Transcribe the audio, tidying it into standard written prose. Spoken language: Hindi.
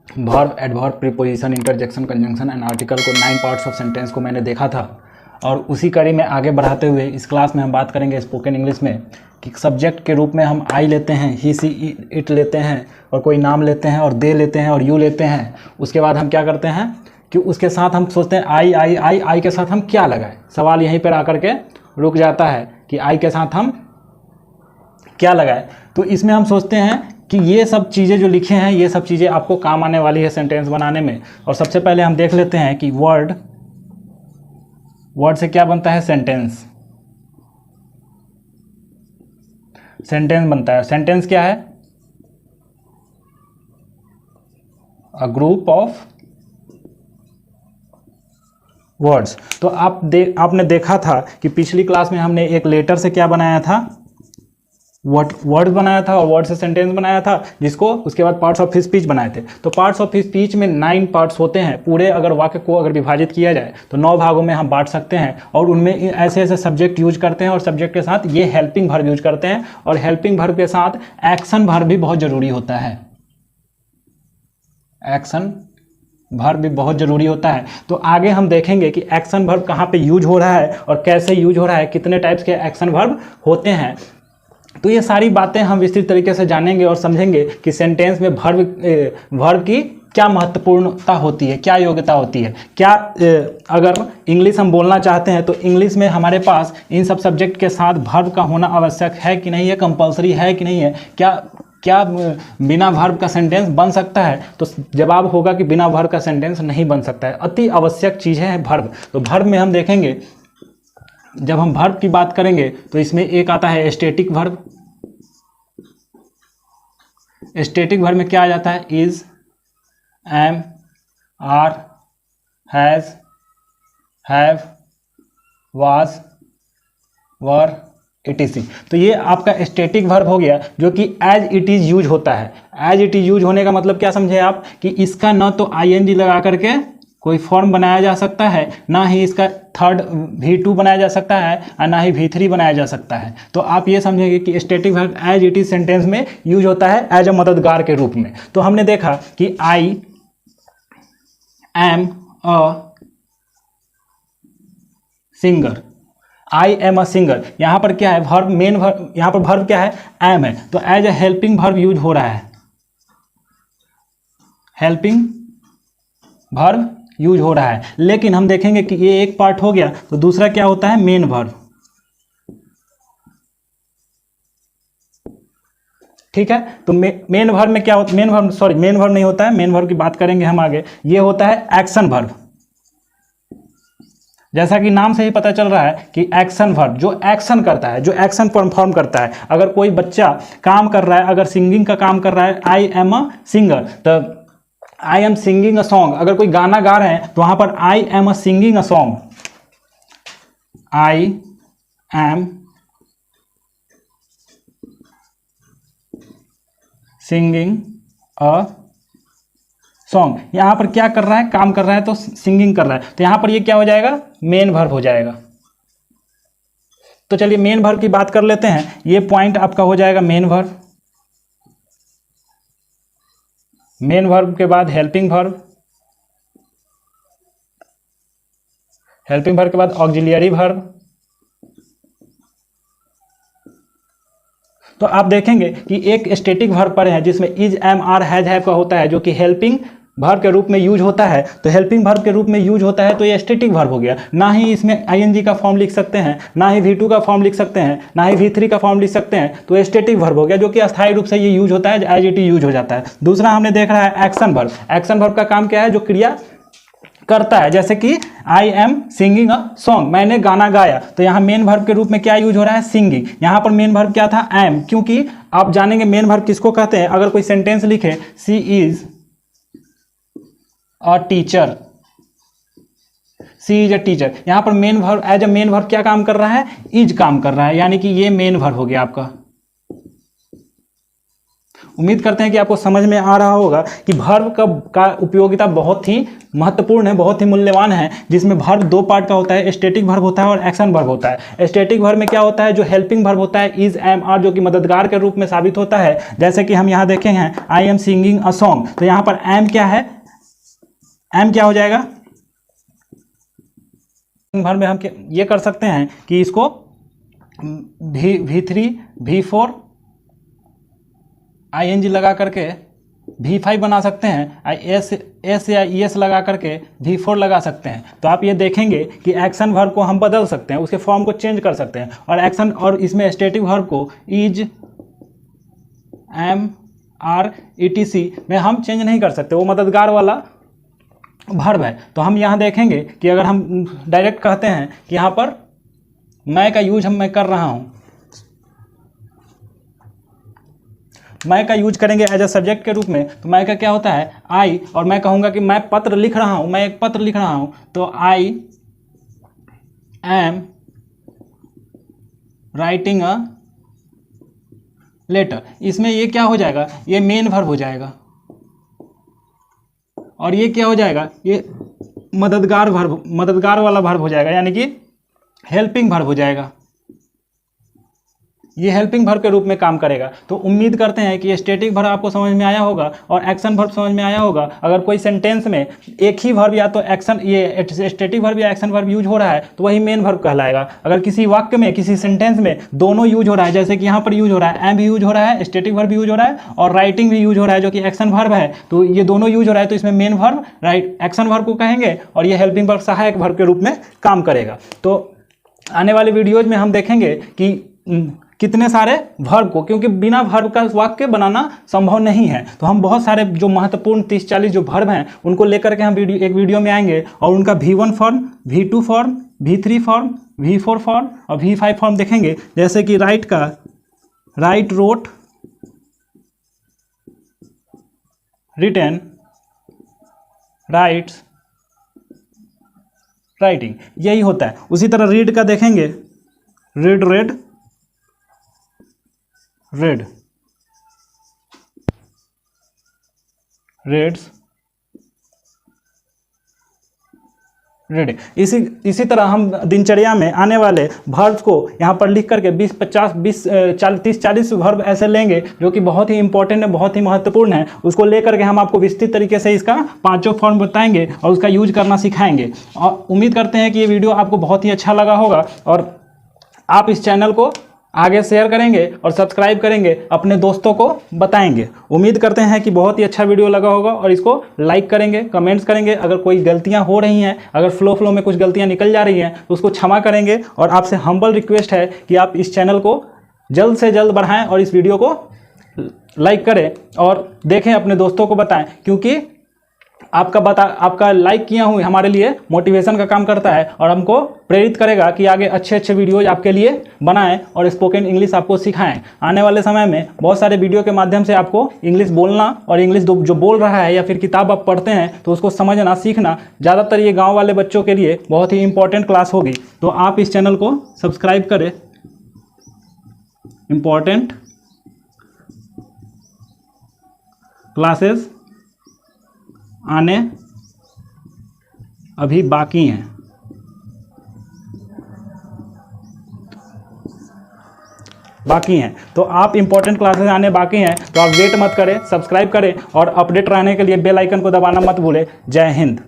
Verb, adverb, preposition, interjection, conjunction and article को 9 पार्ट्स ऑफ सेंटेंस को मैंने देखा था। और उसी कड़ी में आगे बढ़ाते हुए इस क्लास में हम बात करेंगे स्पोकन इंग्लिश में कि सब्जेक्ट के रूप में हम आई लेते हैं, ही, सी, इट लेते हैं, और कोई नाम लेते हैं, और दे लेते हैं, और यू लेते हैं। उसके बाद हम क्या करते हैं कि उसके साथ हम सोचते हैं आई आई आई आई के साथ हम क्या लगाएं। सवाल यहीं पर आकर के रुक जाता है कि आई के साथ हम क्या लगाएं। तो इसमें हम सोचते हैं कि ये सब चीज़ें जो लिखे हैं ये सब चीज़ें आपको काम आने वाली है सेंटेंस बनाने में। और सबसे पहले हम देख लेते हैं कि वर्ड से क्या बनता है, सेंटेंस। सेंटेंस बनता है। सेंटेंस क्या है, अ ग्रुप ऑफ वर्ड्स। तो आपने देखा था कि पिछली क्लास में हमने एक लेटर से क्या बनाया था, वर्ड बनाया था, और वर्ड से सेंटेंस बनाया था, जिसको उसके बाद पार्ट्स ऑफ स्पीच बनाए थे। तो पार्ट्स ऑफ स्पीच में 9 पार्ट्स होते हैं। पूरे अगर वाक्य को अगर विभाजित किया जाए तो 9 भागों में हम बांट सकते हैं, और उनमें ऐसे ऐसे सब्जेक्ट यूज करते हैं, और सब्जेक्ट के साथ ये हेल्पिंग वर्ब यूज करते हैं, और हेल्पिंग वर्ब के साथ एक्शन वर्ब भी बहुत जरूरी होता है। एक्शन वर्ब भी बहुत जरूरी होता है। तो आगे हम देखेंगे कि एक्शन वर्ब कहाँ पे यूज हो रहा है और कैसे यूज हो रहा है, कितने टाइप्स के एक्शन वर्ब होते हैं। तो ये सारी बातें हम विस्तृत तरीके से जानेंगे और समझेंगे कि सेंटेंस में वर्ब की क्या महत्वपूर्णता होती है, क्या योग्यता होती है, क्या अगर इंग्लिश हम बोलना चाहते हैं तो इंग्लिश में हमारे पास इन सब सब्जेक्ट के साथ वर्ब का होना आवश्यक है कि नहीं है, कंपलसरी है कि नहीं है, क्या बिना वर्ब का सेंटेंस बन सकता है। तो जवाब होगा कि बिना वर्ब का सेंटेंस नहीं बन सकता है। अति आवश्यक चीज़ है वर्ब। तो वर्ब में हम देखेंगे, जब हम वर्ब की बात करेंगे तो इसमें एक आता है स्टैटिक वर्ब। स्टैटिक वर्ब में क्या आ जाता है, is, am, are, has, have, was, were, etc। तो ये आपका स्टैटिक वर्ब हो गया, जो कि एज इट इज यूज होता है। एज इट इज यूज होने का मतलब क्या समझे आप, कि इसका न तो ing लगा करके कोई फॉर्म बनाया जा सकता है, ना ही इसका थर्ड V2 बनाया जा सकता है, और ना ही V3 बनाया जा सकता है। तो आप ये समझेंगे कि static verb as it is sentence में यूज होता है एज अ मददगार के रूप में। तो हमने देखा कि I am a singer, I am a singer, यहाँ पर क्या है वर्ब, मेन वर्ब, यहाँ पर वर्ब क्या है, एम है। तो as a helping verb use हो रहा है, हेल्पिंग वर्ब यूज हो रहा है। लेकिन हम देखेंगे कि ये एक पार्ट हो गया, तो दूसरा क्या होता है, मेन वर्ब। ठीक है। तो मेन वर्ब में क्या होता है, मेन वर्ब नहीं होता है, मेन वर्ब की बात करेंगे हम आगे। ये होता है एक्शन वर्ब। जैसा कि नाम से ही पता चल रहा है कि एक्शन वर्ब जो एक्शन करता है, जो एक्शन परफॉर्म करता है। अगर कोई बच्चा काम कर रहा है, अगर सिंगिंग का काम कर रहा है, आई एम अ सिंगर, तो I am singing a song. अगर कोई गाना गा रहे हैं तो वहां पर I am a singing a song, I am singing a song. यहां पर क्या कर रहा है, काम कर रहा है, तो सिंगिंग कर रहा है। तो यहां पर ये क्या हो जाएगा, मेन वर्ब हो जाएगा। तो चलिए मेन वर्ब की बात कर लेते हैं। ये पॉइंट आपका हो जाएगा मेन वर्ब। मेन वर्ब के बाद हेल्पिंग वर्ब, हेल्पिंग वर्ब के बाद ऑक्सिलियरी वर्ब। तो आप देखेंगे कि एक स्टैटिक वर्ब पर है जिसमें is, am, are, has, have का होता है, जो कि हेल्पिंग वर्ब के रूप में यूज होता है। तो हेल्पिंग वर्ब के रूप में यूज होता है, तो ये स्टैटिक वर्ब हो गया। ना ही इसमें आईएनजी का फॉर्म लिख सकते हैं, ना ही V2 का फॉर्म लिख सकते हैं, ना ही V3 का फॉर्म लिख सकते हैं। तो ये स्टैटिक वर्ब हो गया, जो कि अस्थायी रूप से ये यूज होता है, एज इट यूज हो जाता है। दूसरा हमने देख रहा है एक्शन वर्ब। एक्शन वर्ब का काम क्या है, जो क्रिया करता है। जैसे कि I am singing a song, मैंने गाना गाया। तो यहाँ मेन वर्ब के रूप में क्या यूज हो रहा है, सिंगिंग। यहाँ पर मेन वर्ब क्या था, एम, क्योंकि आप जानेंगे मेन वर्ब किसको कहते हैं। अगर कोई सेंटेंस लिखे, she is a teacher, she is a teacher, यहाँ पर main verb as a main verb क्या काम कर रहा है, इज काम कर रहा है, यानी कि ये मेन वर्ब हो गया आपका। उम्मीद करते हैं कि आपको समझ में आ रहा होगा कि वर्ब का उपयोगिता बहुत ही महत्वपूर्ण है, बहुत ही मूल्यवान है, जिसमें वर्ब दो पार्ट का होता है, स्टैटिक वर्ब होता है और एक्शन वर्ब होता है। स्टैटिक वर्ब में क्या होता है, जो हेल्पिंग वर्ब होता है इज, एम, आर, जो कि मददगार के रूप में साबित होता है। जैसे कि हम यहाँ देखे हैं I am singing a song, तो यहाँ पर एम क्या है, एम क्या हो जाएगा, वर्ब में हम ये कर सकते हैं कि इसको V3 V4 ING लगा करके V5 बना सकते हैं, एस या ES लगा करके V4 लगा सकते हैं। तो आप ये देखेंगे कि एक्शन वर्ब को हम बदल सकते हैं, उसके फॉर्म को चेंज कर सकते हैं, और एक्शन और इसमें स्टैटिक वर्ब को इज, एम, आर, ETC में हम चेंज नहीं कर सकते, वो मददगार वाला वर्ब है। तो हम यहाँ देखेंगे कि अगर हम डायरेक्ट कहते हैं कि यहाँ पर मैं का यूज मैं कर रहा हूँ, मैं का यूज करेंगे एज अ सब्जेक्ट के रूप में, तो मैं का क्या होता है आई, और मैं कहूँगा कि मैं पत्र लिख रहा हूँ, मैं एक पत्र लिख रहा हूँ, तो I am writing a letter. इसमें ये क्या हो जाएगा, ये मेन वर्ब हो जाएगा, और ये क्या हो जाएगा, ये मददगार वर्ब, मददगार वाला वर्ब हो जाएगा, यानी कि हेल्पिंग वर्ब हो जाएगा। ये हेल्पिंग वर्ब के रूप में काम करेगा। तो उम्मीद करते हैं कि स्टैटिक वर्ब आपको समझ में आया होगा और एक्शन वर्ब समझ में आया होगा। अगर कोई सेंटेंस में एक ही वर्ब या तो एक्शन, ये स्टैटिक वर्ब या एक्शन वर्ब यूज हो रहा है तो वही मेन वर्ब कहलाएगा। अगर किसी वाक्य में, किसी सेंटेंस में दोनों यूज हो रहा है, जैसे कि यहाँ पर यूज हो रहा है, एम भी यूज हो रहा है, स्टैटिक वर्ब भी यूज हो रहा है, और राइटिंग भी यूज हो रहा है जो कि एक्शन वर्ब है, तो ये दोनों यूज हो रहा है, तो इसमें मेन वर्ब एक्शन वर्ब को कहेंगे और ये हेल्पिंग वर्ब सहायक वर्ब के रूप में काम करेगा। तो आने वाले वीडियोज में हम देखेंगे कि कितने सारे वर्ब को, क्योंकि बिना वर्ब का वाक्य बनाना संभव नहीं है, तो हम बहुत सारे जो महत्वपूर्ण 30-40 जो वर्ब हैं उनको लेकर के हम एक वीडियो में आएंगे और उनका V1 form, V2 form, V3 form, V4 form और V5 फॉर्म देखेंगे। जैसे कि राइट का write, wrote, written, writes, writing, यही होता है। उसी तरह रीड का देखेंगे, read, read, read, reads, read. इसी तरह हम दिनचर्या में आने वाले वर्ब्स को यहाँ पर लिख करके 30-40 वर्ब ऐसे लेंगे जो कि बहुत ही इंपॉर्टेंट है, बहुत ही महत्वपूर्ण है। उसको लेकर के हम आपको विस्तृत तरीके से इसका 5 फॉर्म बताएंगे और उसका यूज करना सिखाएंगे। और उम्मीद करते हैं कि ये वीडियो आपको बहुत ही अच्छा लगा होगा और आप इस चैनल को आगे शेयर करेंगे और सब्सक्राइब करेंगे, अपने दोस्तों को बताएंगे। उम्मीद करते हैं कि बहुत ही अच्छा वीडियो लगा होगा और इसको लाइक करेंगे, कमेंट्स करेंगे। अगर कोई गलतियां हो रही हैं, अगर फ्लो में कुछ गलतियां निकल जा रही हैं तो उसको क्षमा करेंगे। और आपसे हम्बल रिक्वेस्ट है कि आप इस चैनल को जल्द से जल्द बढ़ाएं और इस वीडियो को लाइक करें और देखें, अपने दोस्तों को बताएं, क्योंकि आपका लाइक किया हुआ हमारे लिए मोटिवेशन का काम करता है और हमको प्रेरित करेगा कि आगे अच्छे वीडियोज आपके लिए बनाएं और स्पोकन इंग्लिश आपको सिखाएं। आने वाले समय में बहुत सारे वीडियो के माध्यम से आपको इंग्लिश बोलना और इंग्लिश जो बोल रहा है या फिर किताब आप पढ़ते हैं तो उसको समझना, सीखना, ज़्यादातर ये गाँव वाले बच्चों के लिए बहुत ही इंपॉर्टेंट क्लास होगी। तो आप इस चैनल को सब्सक्राइब करें। इम्पॉर्टेंट क्लासेस आने अभी बाकी हैं। तो आप इंपॉर्टेंट क्लासेस आने बाकी हैं, तो आप वेट मत करें, सब्सक्राइब करें और अपडेट रहने के लिए बेल आइकन को दबाना मत भूलें। जय हिंद।